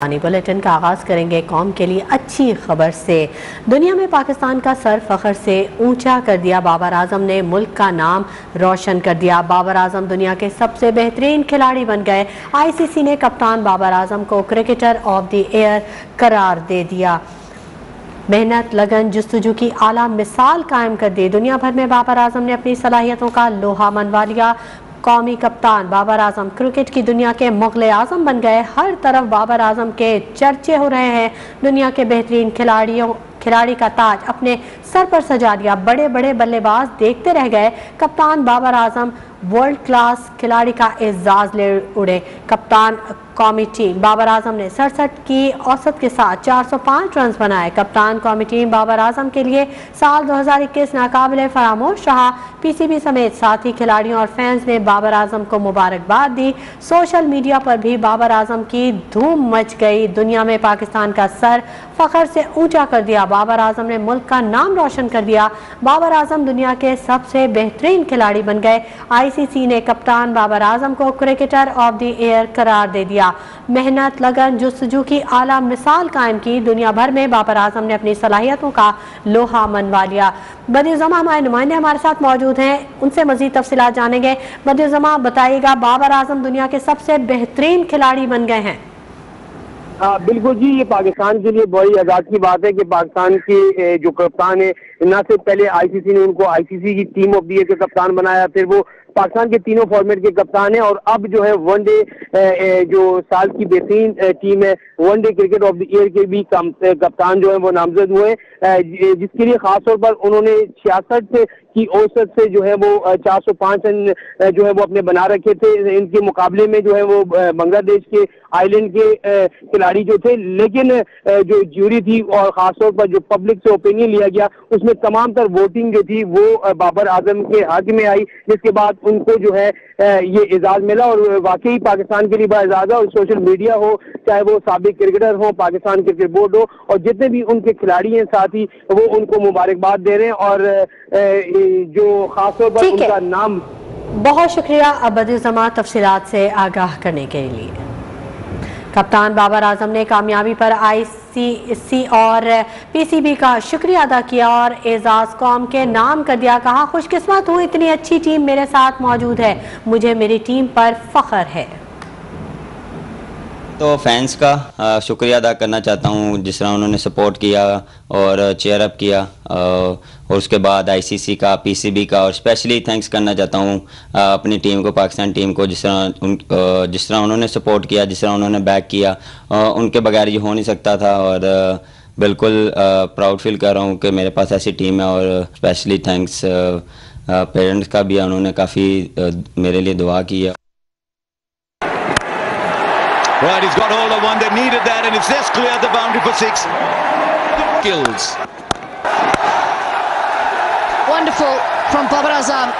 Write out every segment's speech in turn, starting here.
Bulletin का आगाज करेंगे कौम के लिए अच्छी खबर से। दुनिया में पाकिस्तान का सर फख्र से ऊंचा कर दिया। बाबर आजम ने मुल्क का नाम रोशन कर दिया। बाबर आजम दुनिया के सबसे बेहतरीन खिलाड़ी बन गए। आईसीसी ने कप्तान बाबर आजम को क्रिकेटर ऑफ द ईयर करार दे दिया। मेहनत, लगन, जुस्तजू की आला मिसाल कायम कर दी। दुनिया भर में बाबर आजम ने अपनी सलाहियतों का लोहा मनवा लिया। कौमी कप्तान बाबर आजम क्रिकेट की दुनिया के मुग़ल आजम बन गए। हर तरफ बाबर आजम के चर्चे हो रहे हैं। दुनिया के बेहतरीन खिलाड़ी का ताज अपने सर पर सजा लिया। बड़े बड़े बल्लेबाज देखते रह गए। कप्तान बाबर आजम वर्ल्ड क्लास खिलाड़ी का एजाज ले उड़े। कप्तान कौमी टीम बाबर आजम ने 67 की औसत के साथ 405 रन बनाए। कप्तान कौमी टीम बाबर आजम के लिए साल 2021 नाकाबिले फरामोश रहा। पीसीबी समेत साथी खिलाड़ियों और फैंस ने बाबर आजम को मुबारकबाद दी। सोशल मीडिया पर भी बाबर आजम की धूम मच गई। दुनिया में पाकिस्तान का सर फख्र से ऊंचा कर दिया। बाबर आजम ने मुल्क का नाम रोशन कर दिया। बाबर आजम दुनिया के सबसे बेहतरीन खिलाड़ी बन गए। आईसीसी ने कप्तान बाबर आजम को क्रिकेटर ऑफ द ईयर करार दे दिया। मेहनत, लगन, जुस्तजू की आला मिसाल कायम की। दुनिया भर में बाबर आजम ने अपनी सलाहियतों का लोहा मनवा लिया। बदिउज़्ज़मा हमारे नुमाइंदे हमारे साथ मौजूद हैं, उनसे मजीद तफसीलात जानेंगे। बदिउज़्ज़मा बताइएगा, बाबर आजम दुनिया के सबसे बेहतरीन खिलाड़ी बन गए हैं। बिल्कुल जी, ये पाकिस्तान के लिए बड़ी आजाद की बात है कि पाकिस्तान के जो कप्तान है, न सिर्फ पहले आईसीसी ने उनको आईसीसी की टीम ऑफ द ईयर के कप्तान बनाया, फिर वो पाकिस्तान के तीनों फॉर्मेट के कप्तान है, और अब जो है वनडे जो साल की बेहतरीन टीम है one day cricket of the year के भी कप्तान जो है वो नामजद हुए, जिसके लिए खास तौर पर उन्होंने 66 की औसत से जो है वो 405 रन जो है वो अपने बना रखे थे। इनके मुकाबले में जो है वो बांग्लादेश के आइलैंड के खिलाड़ी जो थे, लेकिन जो ज्यूरी थी और खासतौर पर जो पब्लिक से ओपिनियन लिया गया, उसमें तमाम तर वोटिंग जो थी वो बाबर आजम के हक में आई, जिसके बाद उनको जो है ये एजाज मिला। और वाकई पाकिस्तान के लिए बड़ा एजाज है। और सोशल मीडिया हो, चाहे वो साबिक क्रिकेटर हो, पाकिस्तान क्रिकेट बोर्ड हो, और जितने भी उनके खिलाड़ी हैं साथी, वो उनको मुबारकबाद दे रहे हैं। और जो खासतौर पर उनका नाम। बहुत शुक्रिया बदिउज़्ज़मा तफसीलात से आगाह करने के लिए। कप्तान बाबर आजम ने कामयाबी पर आईसीसी और पीसीबी का शुक्रिया अदा किया और एजाज कौम के नाम कर दिया। कहा, खुशकिस्मत हूँ, इतनी अच्छी टीम मेरे साथ मौजूद है, मुझे मेरी टीम पर फख्र है। तो फैंस का शुक्रिया अदा करना चाहता हूँ, जिस तरह उन्होंने सपोर्ट किया और चेयर अप किया, और उसके बाद आईसीसी का, पीसीबी का, और स्पेशली थैंक्स करना चाहता हूँ अपनी टीम को, पाकिस्तान टीम को, जिस तरह उन्होंने सपोर्ट किया, जिस तरह उन्होंने बैक किया, उनके बगैर ये हो नहीं सकता था। और बिल्कुल प्राउड फील कर रहा हूँ कि मेरे पास ऐसी टीम है। और स्पेशली थैंक्स पेरेंट्स का भी, उन्होंने काफ़ी मेरे लिए दुआ की है। Right, he's got all the one that needed that, and it's just cleared the boundary for 6. Skills. Wonderful from Babar Azam.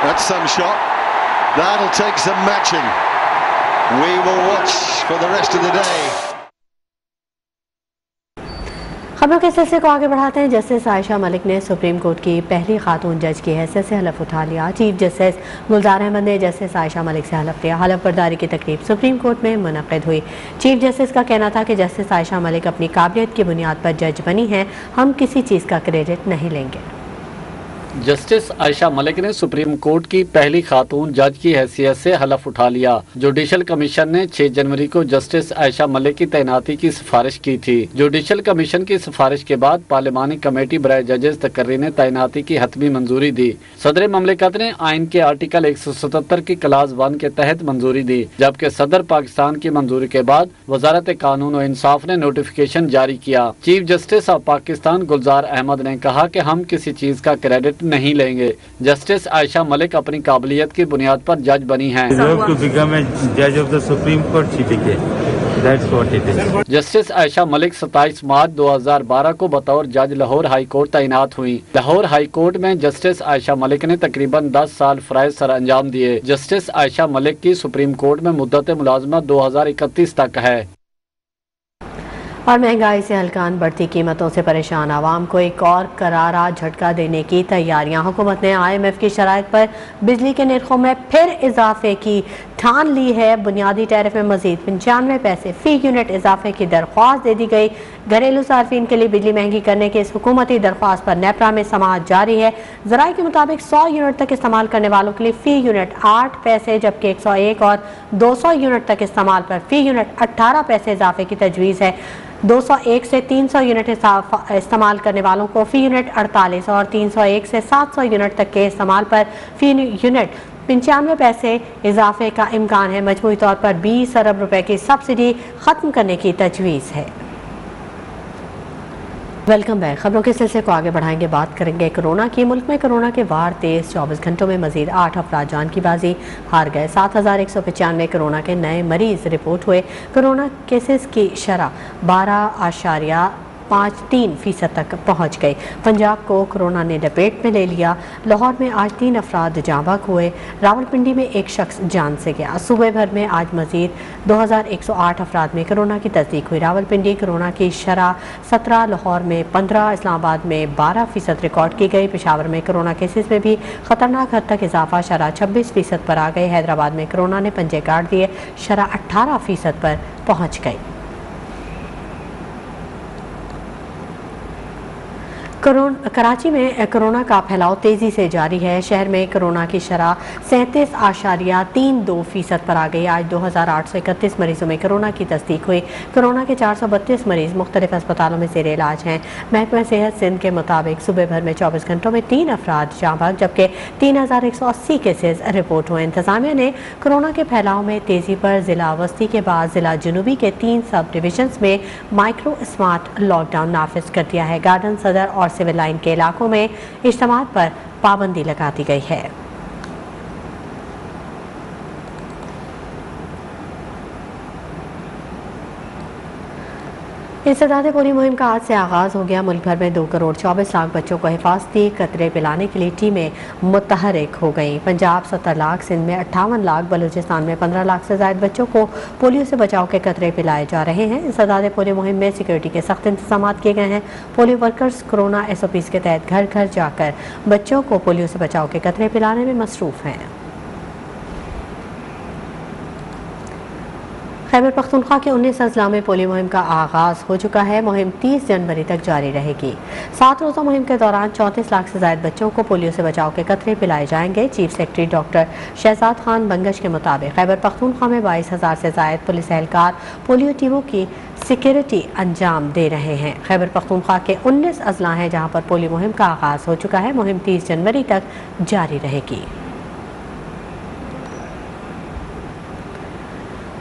That's some shot. That'll take some matching. We will watch for the rest of the day. खबरों के सिलसिले को आगे बढ़ाते हैं। Justice Ayesha Malik ने supreme court की पहली खातून जज की हैसियत से हलफ उठा लिया। चीफ जस्टिस गुलजार अहमद ने जस्टिस आयशा मलिक से हलफ लिया। हलफ बर्दारी की तकरीब सुप्रीम कोर्ट में मुनक़िद हुई। चीफ जस्टिस का कहना था कि जस्टिस आयशा मलिक अपनी काबिलियत की बुनियाद पर जज बनी हैं, हम किसी चीज़ का क्रेडिट नहीं लेंगे। जस्टिस आयशा मलिक ने सुप्रीम कोर्ट की पहली खातून जज की हैसियत से हलफ उठा लिया। जुडिशल कमीशन ने 6 जनवरी को जस्टिस आयशा मलिक की तैनाती की सिफारिश की थी। जुडिशल कमीशन की सिफारिश के बाद पार्लिमानी कमेटी बराए जजेस तकर्री ने तैनाती की हतमी मंजूरी दी। सदर ममलिकत ने आइन के आर्टिकल 177 की क्लास 1 के तहत मंजूरी दी, जबकि सदर पाकिस्तान की मंजूरी के बाद वजारत कानून और इंसाफ ने नोटिफिकेशन जारी किया। चीफ जस्टिस ऑफ पाकिस्तान गुलजार अहमद ने कहा कि हम किसी चीज का क्रेडिट नहीं लेंगे। जस्टिस आयशा मलिक अपनी काबिलियत की बुनियाद पर जज बनी हैं। जस्टिस आयशा मलिक 27 मार्च 2012 को बतौर जज लाहौर हाई कोर्ट तैनात हुई। लाहौर हाई कोर्ट में जस्टिस आयशा मलिक ने तकरीबन 10 साल फराइज सर अंजाम दिए। जस्टिस आयशा मलिक की सुप्रीम कोर्ट में मुद्दत मुलाजमत 2031 तक है। और महंगाई से हल्कान बढ़ती कीमतों से परेशान आवाम को एक और करारा झटका देने की तैयारियां। हुकूमत ने IMF की शराइत पर बिजली के निर्खों में फिर इजाफे की ठान ली है। बुनियादी टैरिफ में मजीद 95 पैसे फी यूनिट इजाफे की दरख्वास्त दे दी गई। घरेलू सार्फिन के लिए बिजली महंगी करने की इस हुकूमती दरख्वास्त पर नेपरा में समाअत जारी है। ज़राए के मुताबिक 100 यूनिट तक इस्तेमाल करने वालों के लिए फ़ी यूनिट 8 पैसे, जबकि 101 और 200 यूनिट तक इस्तेमाल पर फ़ी यूनिट 18 पैसे इजाफे की तजवीज़ है। 201 से 300 यूनिट इस्तेमाल करने वालों को फ़ी यूनिट 48 और 301 से 700 यूनिट तक के इस्तेमाल पर फ़ी यूनिट 95 पैसे इजाफे का इम्कान है। मजमूई तौर पर 20 अरब रुपए की सब्सिडी ख़त्म करने की तजवीज़ है। Welcome back. खबरों के सिलसिले को आगे बढ़ाएंगे, बात करेंगे कोरोना की। मुल्क में कोरोना के वार तेज 24 घंटों में मजीद 8 अफराद जान की बाजी हार गए। 7195 कोरोना के नए मरीज रिपोर्ट हुए। कोरोना केसेस की शरह 12.53% तक पहुँच गई। पंजाब को कोरोना ने लपेट में ले लिया। लाहौर में आज 3 अफराद जाँ बहक हुए। रावलपिंडी में एक शख्स जान से गया। सूबे भर में आज मजीद 2108 अफराद में कोरोना की तस्दीक हुई। रावलपिंडी कोरोना की शरह 17, लाहौर में 15, इस्लामाबाद में 12% रिकॉर्ड की गई। पेशावर में कोरोना केसेस में भी खतरनाक हद तक इजाफा, शरह 26% पर आ गई। हैदराबाद में कोरोना ने पंजे काट दिए, शरह 18% पर पहुँच गई। कराची में कोरोना का फैलाव तेज़ी से जारी है। शहर में कोरोना की शरह 37.32% पर आ गई। आज 2831 मरीजों में कोरोना की तस्दीक हुई। कोरोना के 432 मरीज मुख्तलिफ अस्पतालों में ज़ेर इलाज हैं। महकमा सेहत सिंध के मुताबिक सुबह भर में 24 घंटों में 3 अफराद जाँ बहक, जबकि 3180 केसेज रिपोर्ट हुए। इंतजामिया ने कोरोना के फैलाव में तेज़ी पर ज़िला वस्ती के बाद ज़िला जनूबी के 3 सब डिविजन्स में माइक्रो स्मार्ट लॉकडाउन नाफिज कर दिया है। गार्डन सदर और सिविल लाइन के इलाकों में इज्तिमात पर पाबंदी लगा दी गई है। इंसदाद पोलियो मुहिम का आज से आगाज़ हो गया। मुल्क भर में 2 करोड़ 24 लाख बच्चों को हिफाजती कतरे पिलाने के लिए टीमें मुतहरिक हो गईं। पंजाब 70 लाख, सिंध में 58 लाख, बलूचिस्तान में 15 लाख से ज़ायद बच्चों को पोलियो से बचाव के कतरे पिलाए जा रहे हैं। इंसदाद पोलियो मुहिम में सिक्योरिटी के सख्त इंतजाम किए गए हैं। पोलियो वर्कर्स कोरोना SOPs के तहत घर घर जाकर बच्चों को पोलियो से बचाव के कतरे पिलाने में मसरूफ़ हैं। खैबर पख्तूनख्वा के 19 अजला में पोलियो मुहिम का आगाज़ हो चुका है। मुहिम 30 जनवरी तक जारी रहेगी। 7 रोज़ा मुहिम के दौरान 34 लाख से ज़ायद बच्चों को पोलियो से बचाव के कतरे पिलाए जाएंगे। Chief secretary doctor Shahzad Khan Bangash के मुताबिक खैबर पख्तूनख्वा में 22,000 से ज़ायद पुलिस एहलकार पोलियो टीमों की सिक्योरिटी अंजाम दे रहे हैं। खैबर पख्तूनख्वा के 19 अजला हैं जहाँ पर पोलियो मुहिम का आगाज़ हो चुका है। मुहिम 30 जनवरी तक जारी रहेगी।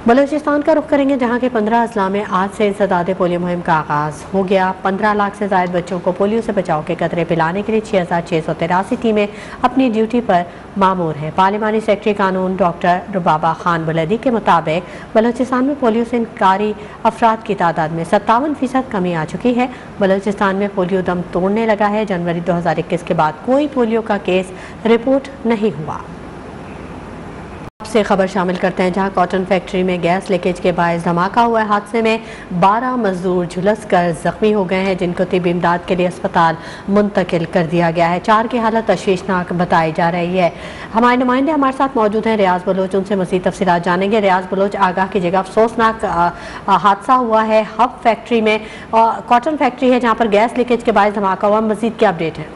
बलूचिस्तान का रुख करेंगे, जहां के 15 अजला में आज से इंसदाद पोलियो मुहिम का आगाज़ हो गया। 15 लाख से ज़ायद बच्चों को पोलियो से बचाव के कतरे पिलाने के लिए 6683 टीमें अपनी ड्यूटी पर मामूर हैं। पार्लिमानी सेक्रेटरी कानून डॉक्टर रुबाबा खान बुलदी के मुताबिक बलूचिस्तान में पोलियो से इनकारी अफराद की तादाद में 57% कमी आ चुकी है। बलूचिस्तान में पोलियो दम तोड़ने लगा है। जनवरी 2021 के बाद कोई पोलियो का केस रिपोर्ट नहीं हुआ। से खबर शामिल करते हैं, जहां कॉटन फैक्ट्री में गैस लीकेज के बायस धमाका हुआ है। हादसे में 12 मजदूर झुलस कर जख्मी हो गए हैं, जिनको तिब्बी इमदाद के लिए अस्पताल मुंतकिल कर दिया गया है। 4 की हालत तशवीशनाक बताई जा रही है। हमारे नुमाइंदे हमारे साथ मौजूद हैं, रियाज बलोच, उनसे मज़ीद तफसीलात जानेंगे। रियाज बलोच, आगाह कीजिएगा, अफसोसनाक हादसा हुआ है हब फैक्ट्री में, कॉटन फैक्ट्री है जहाँ पर गैस लीकेज के बायस धमाका हुआ। मज़ीद क्या अपडेट है?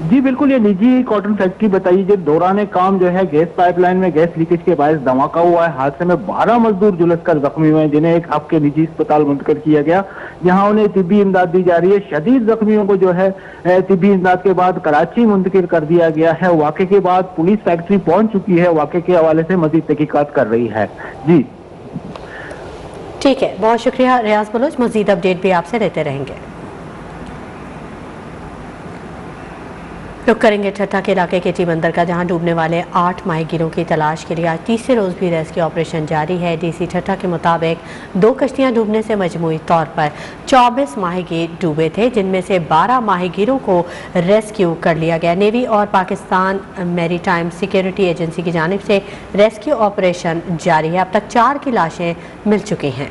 जी बिल्कुल, ये निजी कॉटन फैक्ट्री बताइए जो दौरान काम जो है गैस पाइपलाइन में गैस लीकेज के बायस धमाका हुआ है। हादसे में 12 मजदूर झुलस कर जख्मी हुए हैं, जिन्हें एक हब के निजी अस्पताल मुंतकिल किया गया, जहां उन्हें तिब्बी इमदाद दी जा रही है। शदीद जख्मियों को जो है तिब्बी इमदाद के बाद कराची मुंतकिल कर दिया गया है। वाक़े के बाद पुलिस फैक्ट्री पहुंच चुकी है, वाक़े के हवाले से मजीद तहकीकात कर रही है। जी ठीक है, बहुत शुक्रिया रियाज बलोच। मजीद अपडेट भी आपसे लेते रहेंगे। रुक करेंगे ठट्ठा के इलाके के टीमंदर का, जहां डूबने वाले 8 माहीगीरों की तलाश के लिए आज तीसरे रोज़ भी रेस्क्यू ऑपरेशन जारी है। DC ठट्ठा के मुताबिक 2 कश्तियां डूबने से मजमूई तौर पर 24 माहीगीर डूबे थे, जिनमें से 12 माहीगीरों को रेस्क्यू कर लिया गया। नेवी और पाकिस्तान मैरीटाइम सिक्योरिटी एजेंसी की जानिब से रेस्क्यू ऑपरेशन जारी है। अब तक 4 की लाशें मिल चुकी हैं।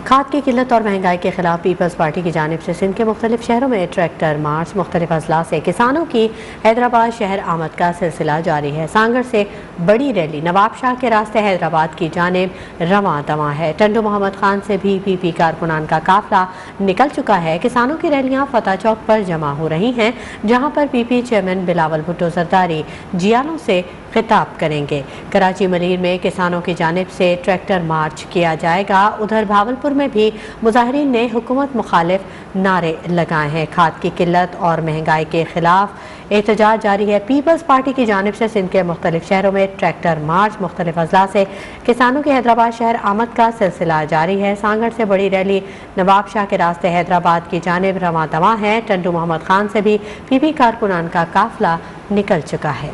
खाद की किल्लत और महंगाई के खिलाफ पीपल्स पार्टी की जानिब से सिंध के मुख्तलिफ शहरों में ट्रैक्टर मार्च, मुख्तलिफ अजला से किसानों की हैदराबाद शहर आमद का सिलसिला जारी है। सांगड़ से बड़ी रैली नवाब शाह के रास्ते हैदराबाद की जानिब रवां दवां है। टंडू मोहम्मद खान से भी पीपी कारकुनान का काफिला निकल चुका है। किसानों की रैलियां फतेह चौक पर जमा हो रही हैं, जहां पर पीपी चेयरमैन बिलावल भुट्टो जरदारी जियालों से खिताब करेंगे। कराची मलीर में किसानों की जानिब से ट्रैक्टर मार्च किया जाएगा। उधर भावलपुर में भी मुजाहिरीन ने हुकूमत मुखालिफ नारे लगाए हैं। खाद की किल्लत और महंगाई के खिलाफ एहतजाज जारी है। पीपल्स पार्टी की जानिब से सिंध के मुख्तलिफ शहरों में ट्रैक्टर मार्च, मुख्तलिफ अजला से किसानों की हैदराबाद शहर आमद का सिलसिला जारी है। सांगड़ से बड़ी रैली नवाब शाह के रास्ते हैदराबाद की जानिब रवां दवां है। टंडू मोहम्मद खान से भी पीपी कारकुनान का काफिला निकल चुका है।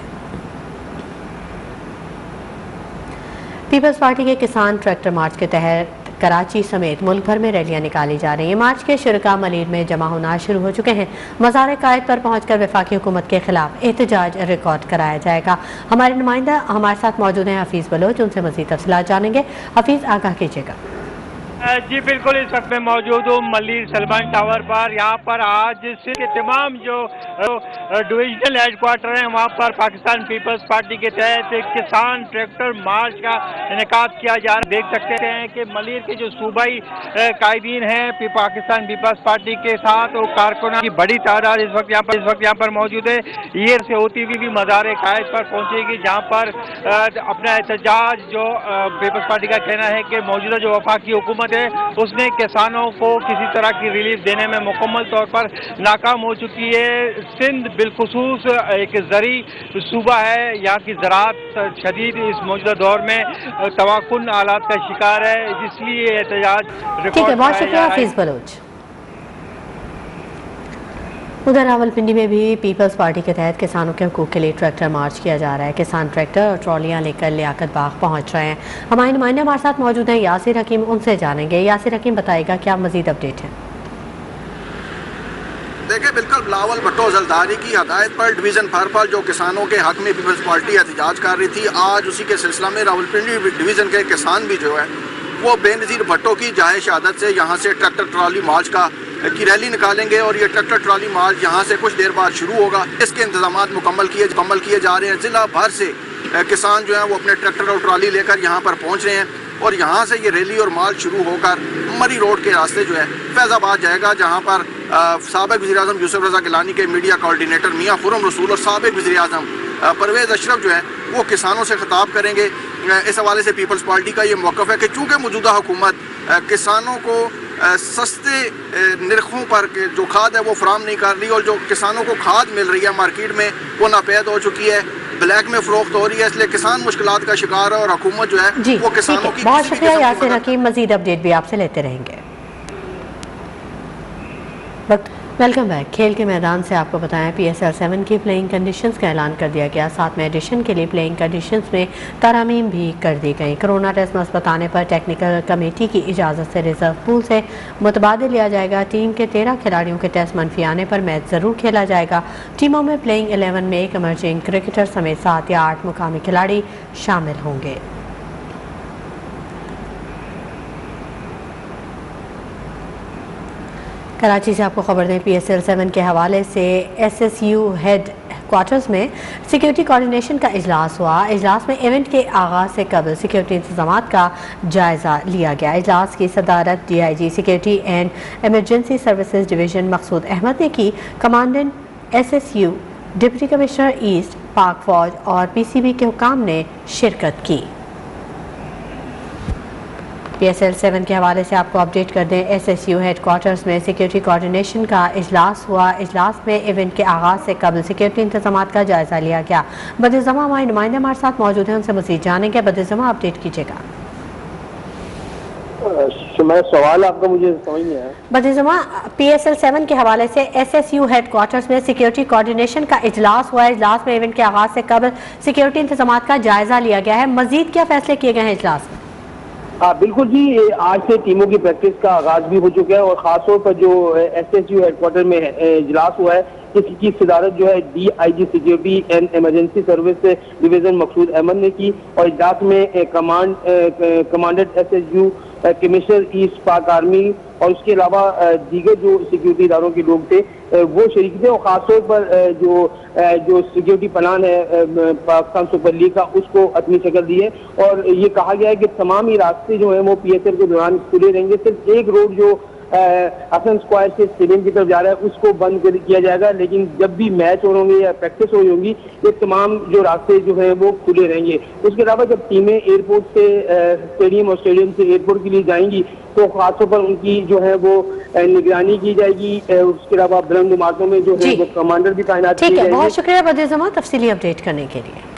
पीपल्स पार्टी के किसान ट्रैक्टर मार्च के तहत कराची समेत मुल्क भर में रैलियां निकाली जा रही हैं। मार्च के शुरका मलीर में जमा होना शुरू हो चुके हैं। मज़ार कायद पर पहुंचकर वफाकी हुकूमत के खिलाफ एहतजाज रिकॉर्ड कराया जाएगा। हमारे नुमाइंदा हमारे साथ मौजूद हैं हफीज़ बलोच, उनसे मज़ीद तफसीलात जानेंगे। हफीज़, आगाह कीजिएगा। जी बिल्कुल, इस वक्त मैं मौजूद हूँ मलीर सलमान टावर पर। यहाँ पर आज सिंध के तमाम जो डिविजनल हेडक्वार्टर हैं वहाँ पर पाकिस्तान पीपल्स पार्टी के तहत किसान ट्रैक्टर मार्च का इनेकाद किया जा रहा है। देख सकते हैं कि मलीर के जो सूबाई कायदीन हैं पाकिस्तान पीपल्स पार्टी के साथ और कारकुनान की बड़ी तादाद इस वक्त यहाँ पर मौजूद है। ये से होती हुई भी मज़ार कायद पर पहुँचेगी, जहाँ पर अपना एहतजाज जो पीपल्स पार्टी का कहना है कि मौजूदा जो वफाकी हुकूमत है उसने किसानों को किसी तरह की रिलीफ देने में मुकम्मल तौर पर नाकाम हो चुकी है। सिंध बिलखुसूस एक ज़री सूबा है, यहाँ की ज़राअत शदीद इस मौजूदा दौर में तवाकुन हालात का शिकार है, इसलिए एहतजाज। ठीक है, बहुत शुक्रिया हफीज़ बलोच। उधर रावलपिंडी में भी पीपल्स पार्टी के तहत किसानों के हकूक़ के लिए ट्रैक्टर मार्च किया जा रहा है। किसान ट्रैक्टर और ट्रॉलियां लेकर लियाकत बाग पहुंच रहे हैं। हमारे नुमाइंदे हमारे साथ मौजूद हैं यासिर हकीम, उनसे जानेंगे। यासिर हकीम, बताएगा क्या मजीद अपडेट है? देखिए, बिल्कुल बिलावल भुट्टो जरदारी की हदायत पर डिवीज़न फरफल जो किसानों के हक में पीपल्स पार्टी एहतजाज कर रही थी, आज उसी के सिलसिला में रावलपिंडी डिवीज़न के किसान भी जो है वो बेनज़ीर भुट्टो की जाए शहादत से यहाँ से ट्रैक्टर ट्रॉली मार्च की रैली निकालेंगे और ये ट्रैक्टर ट्रॉली मार्च यहाँ से कुछ देर बाद शुरू होगा। इसके इंतजाम मुकम्मल किए जा रहे हैं। ज़िला भर से किसान जो हैं वो अपने ट्रैक्टर और ट्रॉली लेकर यहाँ पर पहुँच रहे हैं और यहाँ से ये रैली और मार्च शुरू होकर मरी रोड के रास्ते जो है फैज़ाबाद जाएगा, जहाँ पर साबिक़ वज़ीर-ए-आज़म यूसुफ रज़ा गिलानी के मीडिया कोऑर्डिनेटर मियां खुर्रम रसूल और साबिक़ वज़ीर-ए-आज़म परवेज़ अशरफ जो है वो किसानों से खिताब करेंगे। इस हवाले से पीपल्स पार्टी का ये मौक़िफ़ है कि चूँकि मौजूदा हुकूमत किसानों को सस्ते निर्खों पर जो खाद है वो फराम नहीं कर रही और जो किसानों को खाद मिल रही है मार्केट में वो नापैद हो चुकी है, ब्लैक में फरोख्त हो रही है, इसलिए किसान मुश्किलात का शिकार है और हुकूमत जो है वो किसानों की। बहुत शुक्रिया यासिर हकीम, मजीद अपडेट भी आपसे लेते रहेंगे। Welcome back. खेल के मैदान से आपको बताएं PSL 7 की प्लेइंग कंडीशंस का ऐलान कर दिया गया। 7वें एडिशन के लिए प्लेइंग कंडीशंस में तरमीम भी कर दी गई। कोरोना टेस्ट मस्बत आने पर टेक्निकल कमेटी की इजाज़त से रिजर्व पूल से मुतबादिल लिया जाएगा। टीम के 13 खिलाड़ियों के टेस्ट मनफी आने पर मैच ज़रूर खेला जाएगा। टीमों में प्लेइंग 11 में एक इमर्जिंग क्रिकेटर समेत 7 या 8 मुकामी खिलाड़ी शामिल होंगे। कराची से आपको खबर दें, PSL 7 के हवाले से SSU हेड क्वार्टर्स में सिक्योरिटी कोऑर्डिनेशन का इजलास हुआ। इजलास में इवेंट के आगाज़ से कबल सिक्योरिटी इंतजामात का जायज़ा लिया गया। इजलास की सदारत DIG security and emergency services division Maqsood Ahmed ने की। Commandant SSU, deputy commissioner east, Pak फौज और PCB के हुकाम ने शिरकत की। PSL 7 के हवाले से आपको अपडेट कर दें, SSU हेड क्वार्टर्स में सिक्योरिटी कोऑर्डिनेशन का इजलास हुआ। इजलास में इवेंट के आगाज़ से कबल सिक्योरिटी इंतजामात का जायज़ा लिया गया। बदिज़मा हमारे नुमाइंदे हमारे साथ मौजूद हैं, उनसे मज़ीद जानेंगे। बदिज़मा, अपडेट कीजिएगा। सवाल आपका मुझे समझ नहीं आया। बदिज़मा, PSL 7 के हवाले से SSU हेड क्वार्टर्स में सिक्योरिटी कोऑर्डिनेशन का इजलास हुआ है। इजलास में इवेंट के आगाज़ से कबल सिक्योरिटी इंतजामात का जायज़ा लिया गया है। मज़ीद क्या फैसले किए गए हैं इजलास में? हाँ बिल्कुल जी, आज से टीमों की प्रैक्टिस का आगाज भी हो चुका है और खासतौर पर जो SSU हेडक्वार्टर में इजलास हुआ है इसकी सदारत जो है DIG security and emergency service division Maqsood Ahmed ने की और इजलास में commandant SSU commissioner east Pak army और उसके अलावा दीगर जो सिक्योरिटी इदारों के लोग थे वो शरीक थे। और खासतौर पर जो सिक्योरिटी प्लान है पाकिस्तान सुपर लीग का उसको अपनी शक्ल दी है और ये कहा गया है कि तमाम ही रास्ते जो हैं वो PSL के दौरान खुले रहेंगे। सिर्फ एक रोड जो हसन स्क्वायर से स्टेडियम की तरफ जा रहा है उसको बंद किया जाएगा, लेकिन जब भी मैच हो होंगे या प्रैक्टिस हो होंगी ये तमाम जो रास्ते जो है वो खुले रहेंगे। उसके अलावा जब टीमें एयरपोर्ट से स्टेडियम और स्टेडियम से एयरपोर्ट के लिए जाएंगी तो खासतौर पर उनकी जो है वो निगरानी की जाएगी। उसके अलावा बुलंद इमारतों में जो है वो कमांडर भी तैनात किए जाएंगे। बहुत शुक्रिया बदर जमां तफसीली अपडेट करने के लिए।